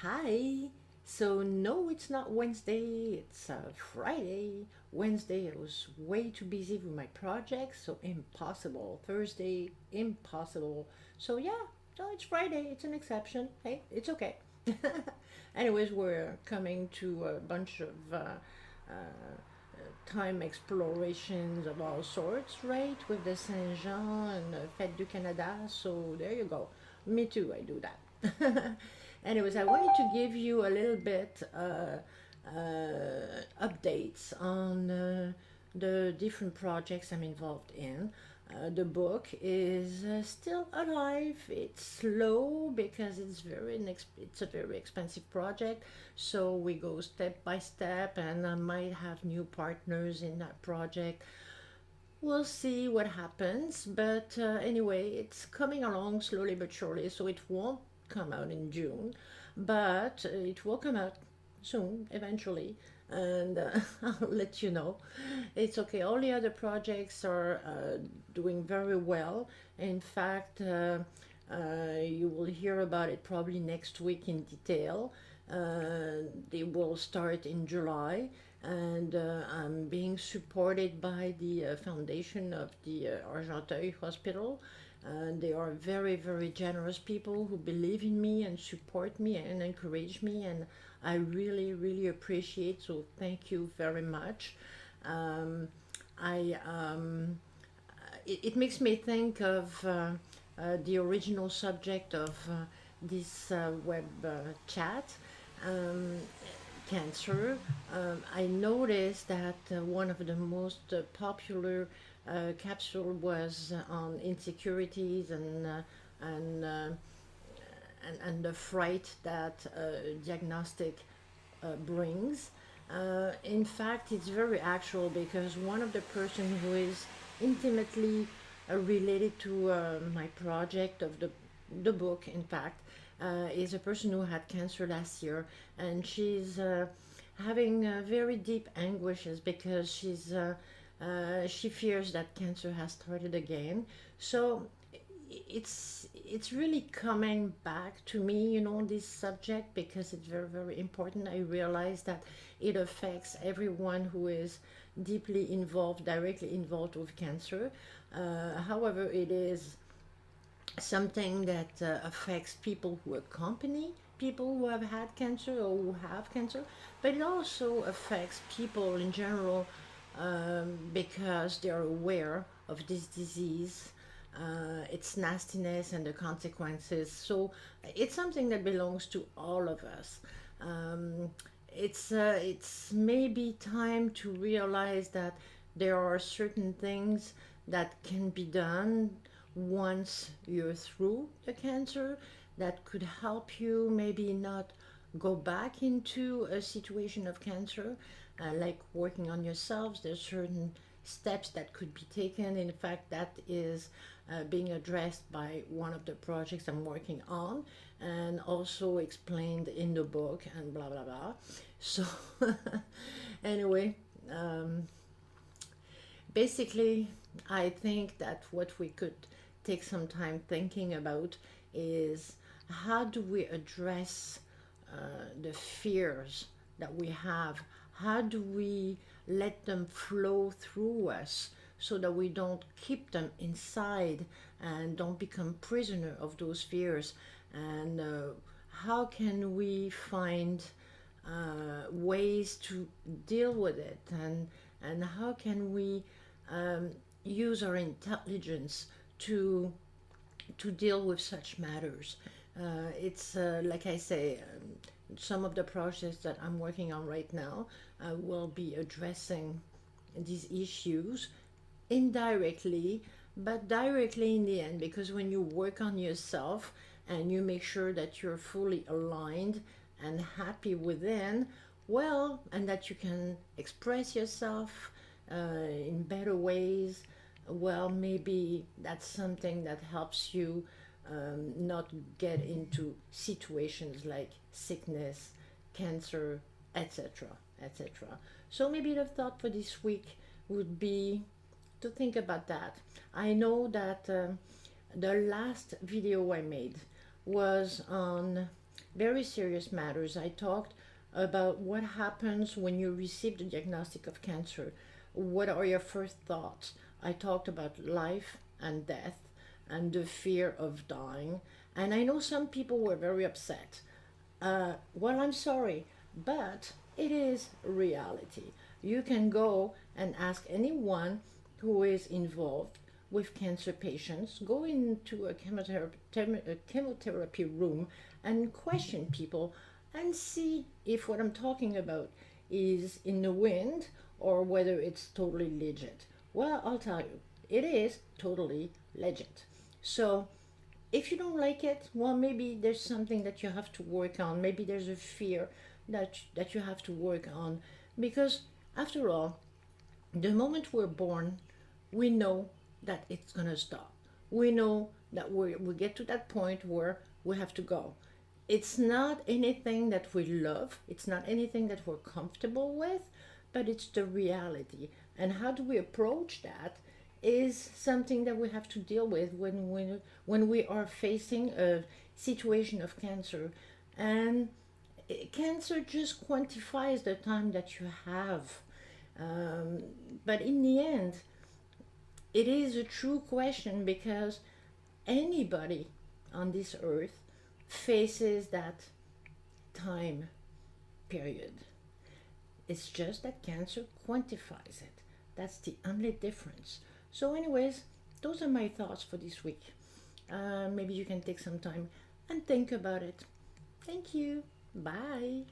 Hi. So no, it's not Wednesday. It's Friday. Wednesday, I was way too busy with my project, so impossible. Thursday, impossible. So yeah, so it's Friday. It's an exception. Hey, it's okay. Anyways, we're coming to a bunch of time explorations of all sorts, right? With the Saint Jean and Fête du Canada. So there you go. Me too. I do that. Anyways, I wanted to give you a little bit updates on the different projects I'm involved in. The book is still alive. It's slow because it's a very expensive project. So we go step by step, and I might have new partners in that project. We'll see what happens, but anyway, it's coming along slowly but surely, so it won't come out in June, but it will come out soon, eventually, and I'll let you know. It's okay. All the other projects are doing very well. In fact, you will hear about it probably next week in detail. They will start in July, and I'm being supported by the foundation of the Argenteuil Hospital. They are very, very generous people who believe in me and support me and encourage me, and I really, really appreciate. So thank you very much. Um, I it makes me think of the original subject of this web chat, um, cancer. I noticed that one of the most popular capsule was on insecurities and uh, and the fright that diagnostic brings. In fact, it's very actual because one of the person who is intimately related to my project of the book, in fact, is a person who had cancer last year, and she's having very deep anguishes because she fears that cancer has started again. So it's really coming back to me, this subject, because it's very, very important. I realize that it affects everyone who is deeply involved, directly involved with cancer. However, it is something that affects people who accompany people who have had cancer or who have cancer, but it also affects people in general, because they are aware of this disease, its nastiness, and the consequences. So it's something that belongs to all of us. Um, it's maybe time to realize that there are certain things that can be done once you're through the cancer that could help you maybe not go back into a situation of cancer, like working on yourselves. There's certain steps that could be taken. In fact, that is being addressed by one of the projects I'm working on, and also explained in the book, and blah blah blah. So, anyway, um, basically, I think that what we could take some time thinking about is how do we address the fears that we have? How do we let them flow through us so that we don't keep them inside and don't become prisoner of those fears? And how can we find ways to deal with it? And how can we um, use our intelligence to deal with such matters? It's like I say, some of the projects that I'm working on right now will be addressing these issues indirectly, but directly in the end, because when you work on yourself and you make sure that you're fully aligned and happy within, well, and that you can express yourself in better ways, well, maybe that's something that helps you not get into situations like sickness, cancer, etc., etc. So maybe the thought for this week would be to think about that. I know that the last video I made was on very serious matters. I talked about what happens when you receive the diagnostic of cancer. What are your first thoughts? I talked about life and death and the fear of dying. And I know some people were very upset. Well, I'm sorry, but it is reality. You can go and ask anyone who is involved with cancer patients, go into a chemotherapy room and question people and see if what I'm talking about is in the wind or whether it's totally legit. Well, I'll tell you, it is totally legit. So if you don't like it, well, maybe there's something that you have to work on. Maybe there's a fear that you have to work on. Because after all, the moment we're born, we know that it's going to stop. We know that we get to that point where we have to go. It's not anything that we love, it's not anything that we're comfortable with, but it's the reality. And how do we approach that is something that we have to deal with when we are facing a situation of cancer. And cancer just quantifies the time that you have. Um, but in the end, it is a true question because anybody on this earth faces that time period. It's just that cancer quantifies it. That's the only difference. So, anyways, those are my thoughts for this week. Maybe you can take some time and think about it. Thank you. Bye.